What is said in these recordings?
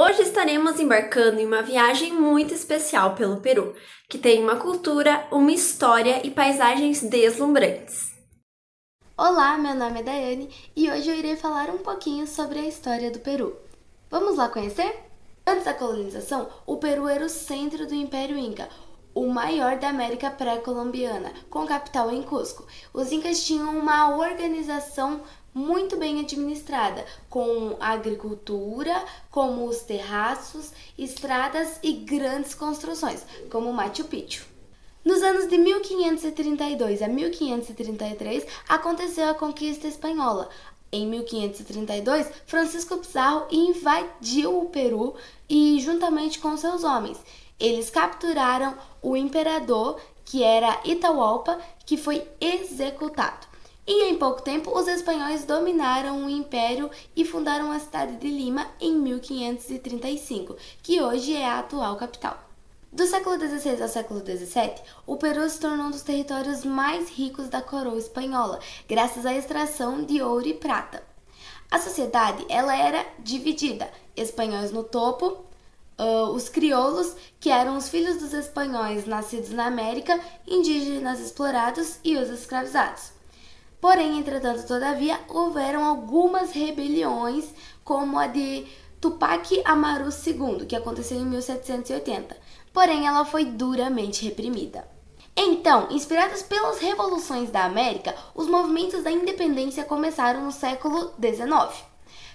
Hoje estaremos embarcando em uma viagem muito especial pelo Peru, que tem uma cultura, uma história e paisagens deslumbrantes. Olá, meu nome é Daiane e hoje eu irei falar um pouquinho sobre a história do Peru. Vamos lá conhecer? Antes da colonização, o Peru era o centro do Império Inca, o maior da América pré-colombiana, com capital em Cusco. Os Incas tinham uma organização muito bem administrada, com agricultura, como os terraços, estradas e grandes construções, como Machu Picchu. Nos anos de 1532 a 1533 aconteceu a conquista espanhola. Em 1532, Francisco Pizarro invadiu o Peru e, juntamente com seus homens, eles capturaram o imperador, que era Itahualpa, que foi executado. E em pouco tempo, os espanhóis dominaram o império e fundaram a cidade de Lima em 1535, que hoje é a atual capital. Do século XVI ao século XVII, o Peru se tornou um dos territórios mais ricos da coroa espanhola, graças à extração de ouro e prata. A sociedade ela era dividida: espanhóis no topo, os crioulos, que eram os filhos dos espanhóis nascidos na América, indígenas explorados e os escravizados. Porém, entretanto, todavia, houveram algumas rebeliões, como a de Tupac Amaru II, que aconteceu em 1780. Porém, ela foi duramente reprimida. Então, inspirados pelas revoluções da América, os movimentos da independência começaram no século XIX.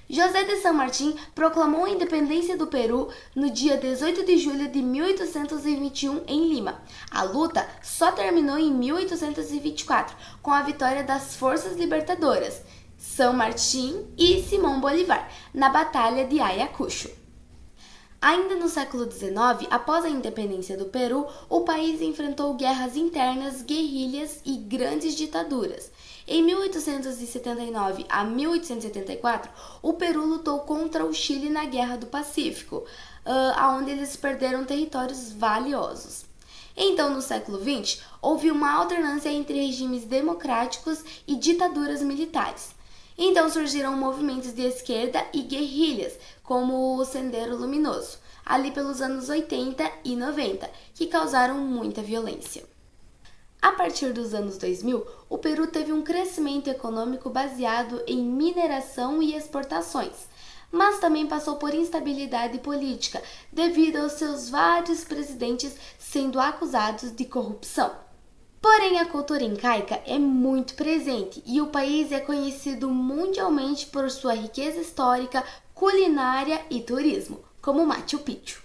José de San Martín proclamou a independência do Peru no dia 18 de julho de 1821 em Lima. A luta só terminou em 1824 com a vitória das forças libertadoras, San Martín e Simão Bolívar, na Batalha de Ayacucho. Ainda no século XIX, após a independência do Peru, o país enfrentou guerras internas, guerrilhas e grandes ditaduras. Em 1879 a 1884, o Peru lutou contra o Chile na Guerra do Pacífico, onde eles perderam territórios valiosos. Então, no século XX, houve uma alternância entre regimes democráticos e ditaduras militares. Então surgiram movimentos de esquerda e guerrilhas, como o Sendero Luminoso, ali pelos anos 80 e 90, que causaram muita violência. A partir dos anos 2000, o Peru teve um crescimento econômico baseado em mineração e exportações, mas também passou por instabilidade política devido aos seus vários presidentes sendo acusados de corrupção. Porém, a cultura incaica é muito presente e o país é conhecido mundialmente por sua riqueza histórica, culinária e turismo, como Machu Picchu.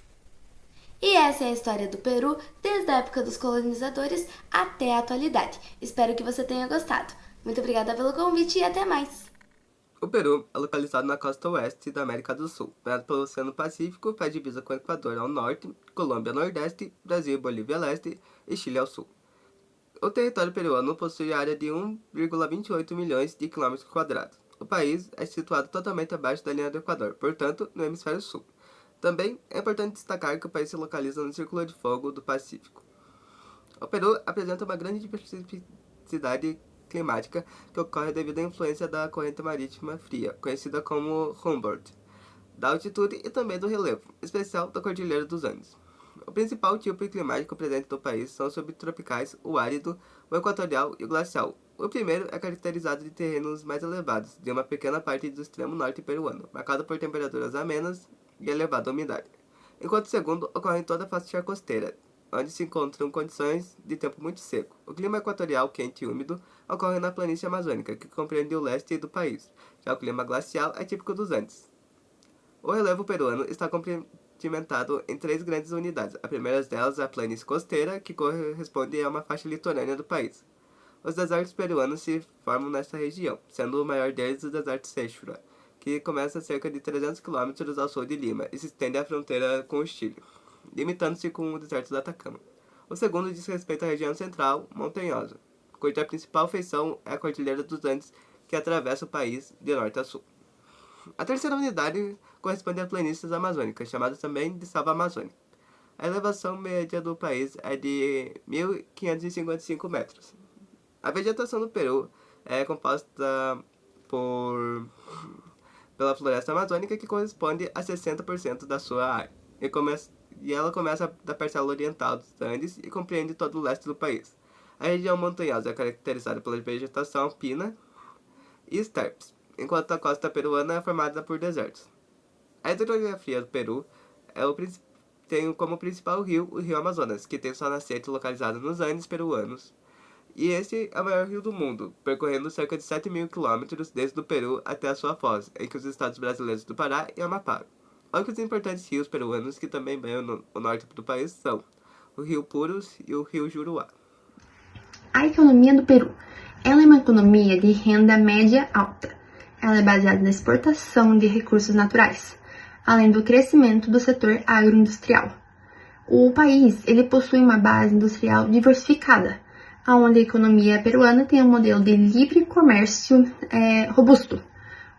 E essa é a história do Peru desde a época dos colonizadores até a atualidade. Espero que você tenha gostado. Muito obrigada pelo convite e até mais! O Peru é localizado na costa oeste da América do Sul, banhado pelo Oceano Pacífico, faz divisa com o Equador ao norte, Colômbia ao nordeste, Brasil e Bolívia ao leste e Chile ao sul. O território peruano possui área de 1,28 milhões de quilômetros quadrados. O país é situado totalmente abaixo da linha do Equador, portanto, no hemisfério sul. Também é importante destacar que o país se localiza no Círculo de Fogo do Pacífico. O Peru apresenta uma grande diversidade climática que ocorre devido à influência da corrente marítima fria, conhecida como Humboldt, da altitude e também do relevo, em especial da Cordilheira dos Andes. O principal tipo climático presente no país são os subtropicais, o árido, o equatorial e o glacial. O primeiro é caracterizado de terrenos mais elevados, de uma pequena parte do extremo norte peruano, marcado por temperaturas amenas e elevada umidade, enquanto o segundo ocorre em toda a faixa costeira, onde se encontram condições de tempo muito seco. O clima equatorial quente e úmido ocorre na planície amazônica, que compreende o leste do país. Já o clima glacial é típico dos Andes. O relevo peruano está compartimentado em três grandes unidades. A primeira delas é a planície costeira, que corresponde a uma faixa litorânea do país. Os desertos peruanos se formam nesta região, sendo o maior deles o deserto Sechura, que começa a cerca de 300 quilômetros ao sul de Lima e se estende à fronteira com o Chile, limitando-se com o deserto do Atacama. O segundo diz respeito à região central, montanhosa, cuja principal feição é a Cordilheira dos Andes, que atravessa o país de norte a sul. A terceira unidade corresponde a planícies amazônicas, chamadas também de selva amazônica. A elevação média do país é de 1.555 metros. A vegetação do Peru é composta por pela floresta amazônica, que corresponde a 60% da sua área. E ela começa da parcela oriental dos Andes e compreende todo o leste do país. A região montanhosa é caracterizada pela vegetação alpina e estepes, enquanto a costa peruana é formada por desertos. A hidrografia do Peru tem como principal rio o rio Amazonas, que tem sua nascente localizada nos Andes peruanos. E esse é o maior rio do mundo, percorrendo cerca de 7.000 quilômetros desde o Peru até a sua foz, entre os estados brasileiros do Pará e Amapá. Outros importantes rios peruanos que também banham o norte do país são o rio Purus e o rio Juruá. A economia do Peru. Ela é uma economia de renda média alta. Ela é baseada na exportação de recursos naturais, além do crescimento do setor agroindustrial. O país ele possui uma base industrial diversificada, onde a economia peruana tem um modelo de livre comércio robusto,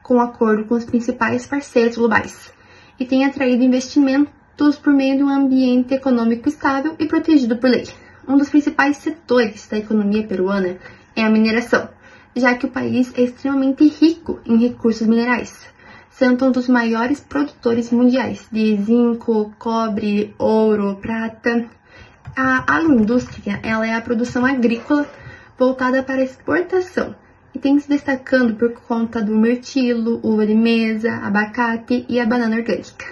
com acordo com os principais parceiros globais, e tem atraído investimentos por meio de um ambiente econômico estável e protegido por lei. Um dos principais setores da economia peruana é a mineração, já que o país é extremamente rico em recursos minerais, sendo um dos maiores produtores mundiais de zinco, cobre, ouro, prata. A agroindústria ela é a produção agrícola voltada para a exportação e tem se destacando por conta do mirtilo, uva de mesa, abacate e a banana orgânica.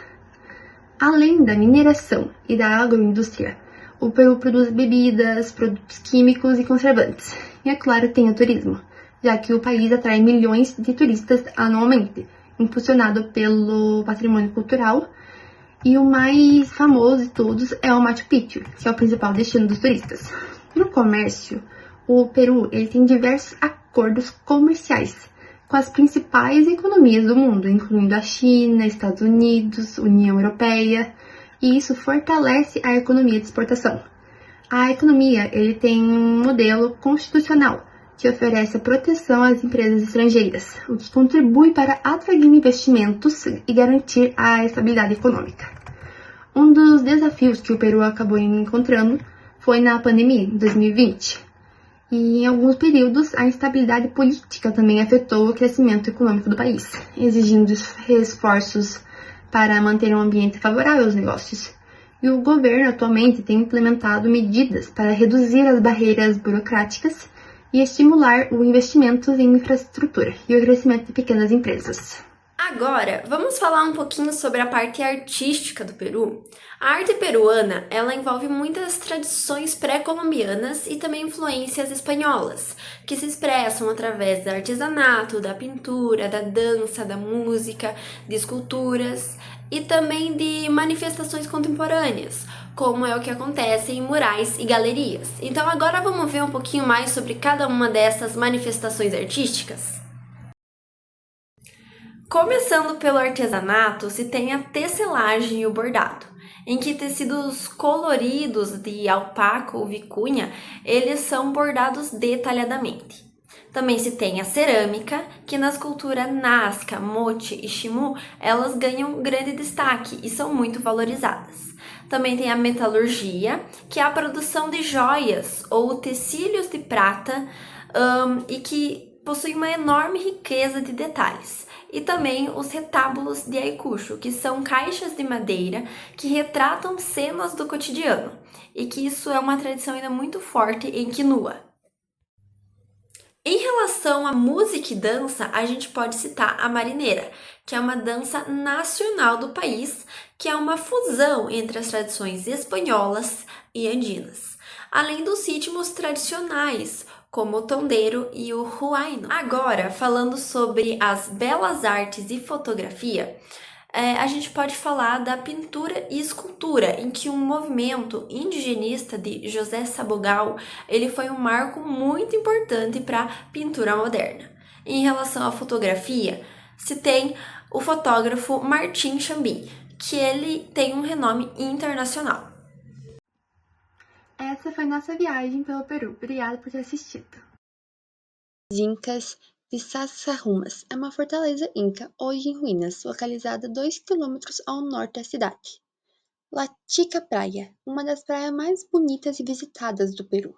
Além da mineração e da agroindústria, o Peru produz bebidas, produtos químicos e conservantes. E, é claro, tem o turismo, já que o país atrai milhões de turistas anualmente, impulsionado pelo patrimônio cultural. E o mais famoso de todos é o Machu Picchu, que é o principal destino dos turistas. No comércio, o Peru ele tem diversos acordos comerciais com as principais economias do mundo, incluindo a China, Estados Unidos, União Europeia, e isso fortalece a economia de exportação. A economia ele tem um modelo constitucional que oferece proteção às empresas estrangeiras, o que contribui para atrair investimentos e garantir a estabilidade econômica. Um dos desafios que o Peru acabou encontrando foi na pandemia, em 2020. E em alguns períodos, a instabilidade política também afetou o crescimento econômico do país, exigindo esforços para manter um ambiente favorável aos negócios. E o governo atualmente tem implementado medidas para reduzir as barreiras burocráticas e estimular o investimento em infraestrutura e o crescimento de pequenas empresas. Agora, vamos falar um pouquinho sobre a parte artística do Peru. A arte peruana, ela envolve muitas tradições pré-colombianas e também influências espanholas, que se expressam através do artesanato, da pintura, da dança, da música, de esculturas e também de manifestações contemporâneas, como é o que acontece em murais e galerias. Então agora vamos ver um pouquinho mais sobre cada uma dessas manifestações artísticas? Começando pelo artesanato, se tem a tecelagem e o bordado, em que tecidos coloridos de alpaca ou vicunha, eles são bordados detalhadamente. Também se tem a cerâmica, que nas culturas Nazca, Moche e Chimu, elas ganham grande destaque e são muito valorizadas. Também tem a metalurgia, que é a produção de joias ou utensílios de prata e que possui uma enorme riqueza de detalhes. E também os retábulos de Ayacucho, que são caixas de madeira que retratam cenas do cotidiano, e que isso é uma tradição ainda muito forte em Quinua. Em relação à música e dança, a gente pode citar a marineira, que é uma dança nacional do país, que é uma fusão entre as tradições espanholas e andinas, além dos ritmos tradicionais, como o tondeiro e o huayno. Agora, falando sobre as belas artes e fotografia, a gente pode falar da pintura e escultura, em que um movimento indigenista de José Sabogal, ele foi um marco muito importante para a pintura moderna. Em relação à fotografia, se tem o fotógrafo Martim Chambin, que ele tem um renome internacional. Essa foi nossa viagem pelo Peru. Obrigada por ter assistido. Incas de Sacsayhuamas é uma fortaleza inca, hoje em ruínas, localizada a 2 quilômetros ao norte da cidade. La Chica Praia, uma das praias mais bonitas e visitadas do Peru.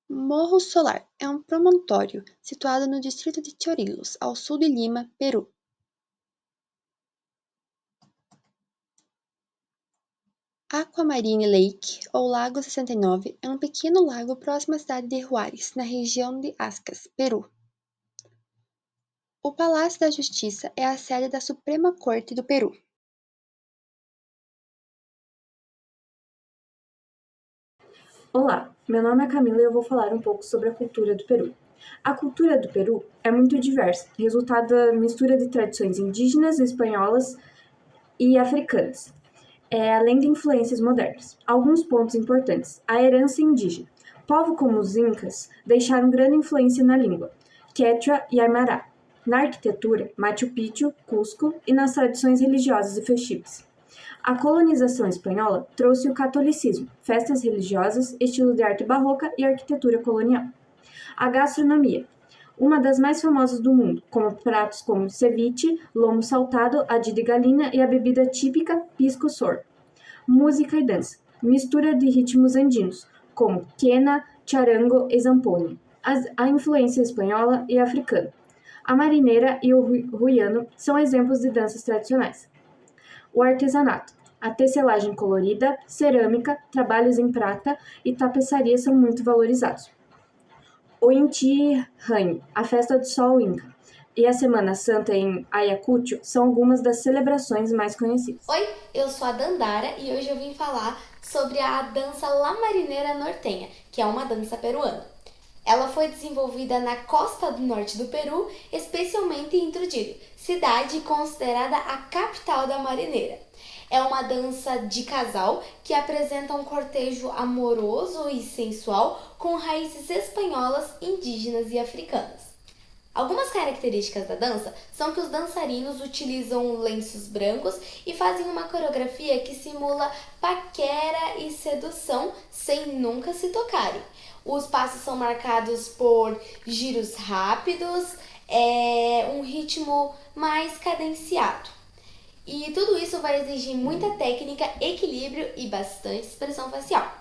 Morro Solar é um promontório situado no distrito de Chorrillos, ao sul de Lima, Peru. Aquamarine Lake, ou Lago 69, é um pequeno lago próximo à cidade de Juárez, na região de Ascas, Peru. O Palácio da Justiça é a sede da Suprema Corte do Peru. Olá, meu nome é Camila e eu vou falar um pouco sobre a cultura do Peru. A cultura do Peru é muito diversa, resultado da mistura de tradições indígenas, espanholas e africanas, além de influências modernas. Alguns pontos importantes: a herança indígena. Povos como os Incas deixaram grande influência na língua, Quechua e Aymara, na arquitetura, Machu Picchu, Cusco e nas tradições religiosas e festivas. A colonização espanhola trouxe o catolicismo, festas religiosas, estilo de arte barroca e arquitetura colonial. A gastronomia, uma das mais famosas do mundo, com pratos como ceviche, lomo saltado, adi de galinha e a bebida típica pisco sour. Música e dança, mistura de ritmos andinos, como quena, charango e zampone. A influência espanhola e africana. A marineira e o ruiano são exemplos de danças tradicionais. O artesanato, a tecelagem colorida, cerâmica, trabalhos em prata e tapeçaria são muito valorizados. O Inti Raymi, a festa do sol inca, e a Semana Santa em Ayacucho são algumas das celebrações mais conhecidas. Oi, eu sou a Dandara e hoje eu vim falar sobre a dança La Marineira Nortenha, que é uma dança peruana. Ela foi desenvolvida na costa do norte do Peru, especialmente em Trujillo, cidade considerada a capital da marineira. É uma dança de casal que apresenta um cortejo amoroso e sensual com raízes espanholas, indígenas e africanas. Algumas características da dança são que os dançarinos utilizam lenços brancos e fazem uma coreografia que simula paquera e sedução sem nunca se tocarem. Os passos são marcados por giros rápidos, um ritmo mais cadenciado. E tudo isso vai exigir muita técnica, equilíbrio e bastante expressão facial.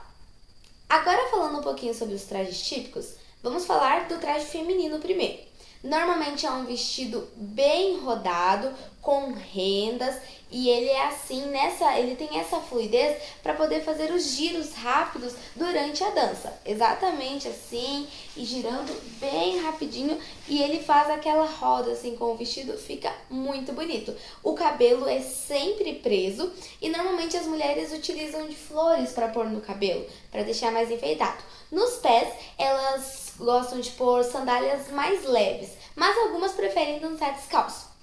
Agora, falando um pouquinho sobre os trajes típicos, vamos falar do traje feminino primeiro. Normalmente é um vestido bem rodado, com rendas, e ele é assim, ele tem essa fluidez para poder fazer os giros rápidos durante a dança. Exatamente assim, e girando bem rapidinho, e ele faz aquela roda assim com o vestido, fica muito bonito. O cabelo é sempre preso e normalmente as mulheres utilizam de flores para pôr no cabelo, para deixar mais enfeitado. Nos pés, elas gostam de pôr sandálias mais leves, mas algumas preferem dançar descalço.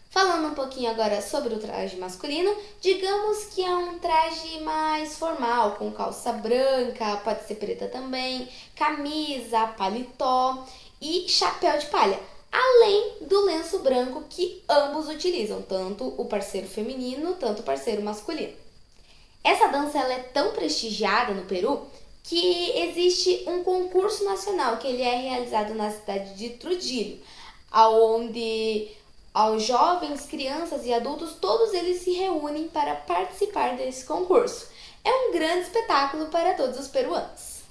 Falando um pouquinho agora sobre o traje masculino, digamos que é um traje mais formal, com calça branca, pode ser preta também, camisa, paletó e chapéu de palha, além do lenço branco que ambos utilizam, tanto o parceiro feminino, tanto o parceiro masculino. Essa dança ela é tão prestigiada no Peru que existe um concurso nacional que ele é realizado na cidade de Trujillo, onde aos jovens, crianças e adultos, todos eles se reúnem para participar desse concurso. É um grande espetáculo para todos os peruanos.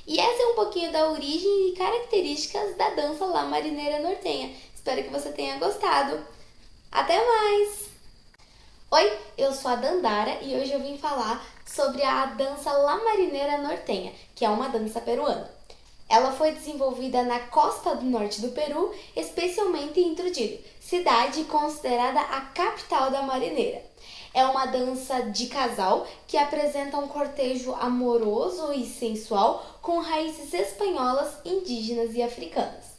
E essa é um pouquinho da origem e características da dança La Marineira Nortenha. Espero que você tenha gostado. Até mais! Oi, eu sou a Dandara e hoje eu vim falar sobre a dança La Marineira Nortenha, que é uma dança peruana. Ela foi desenvolvida na costa do norte do Peru, especialmente em Trujillo, cidade considerada a capital da marineira. É uma dança de casal que apresenta um cortejo amoroso e sensual com raízes espanholas, indígenas e africanas.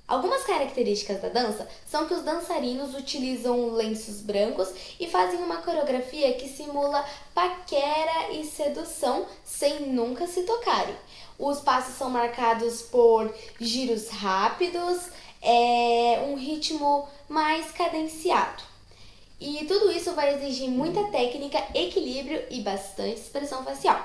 Algumas características da dança são que os dançarinos utilizam lenços brancos e fazem uma coreografia que simula paquera e sedução sem nunca se tocarem. Os passos são marcados por giros rápidos, um ritmo mais cadenciado. E tudo isso vai exigir muita técnica, equilíbrio e bastante expressão facial.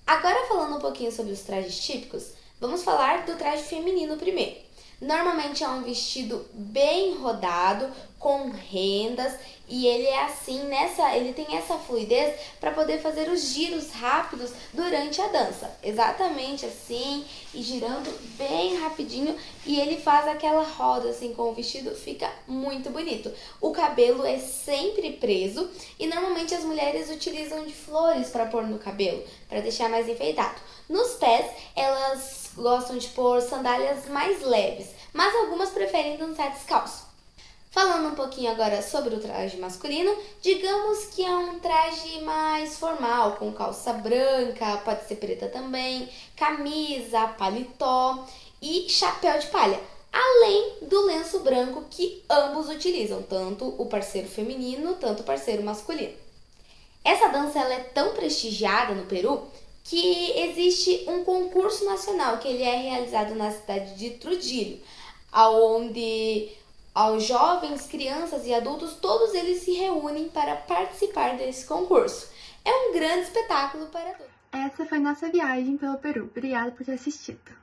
Agora, falando um pouquinho sobre os trajes típicos, vamos falar do traje feminino primeiro. Normalmente é um vestido bem rodado, com rendas, e ele é assim, ele tem essa fluidez para poder fazer os giros rápidos durante a dança. Exatamente assim, e girando bem rapidinho, e ele faz aquela roda assim com o vestido, fica muito bonito. O cabelo é sempre preso e normalmente as mulheres utilizam de flores para pôr no cabelo, para deixar mais enfeitado. Nos pés, elas gostam de pôr sandálias mais leves, mas algumas preferem dançar descalço. Falando um pouquinho agora sobre o traje masculino, digamos que é um traje mais formal, com calça branca, pode ser preta também, camisa, paletó e chapéu de palha, além do lenço branco que ambos utilizam, tanto o parceiro feminino, tanto o parceiro masculino. Essa dança ela é tão prestigiada no Peru que existe um concurso nacional que ele é realizado na cidade de Trujillo, onde aos jovens, crianças e adultos, todos eles se reúnem para participar desse concurso. É um grande espetáculo para todos. Essa foi nossa viagem pelo Peru. Obrigada por ter assistido.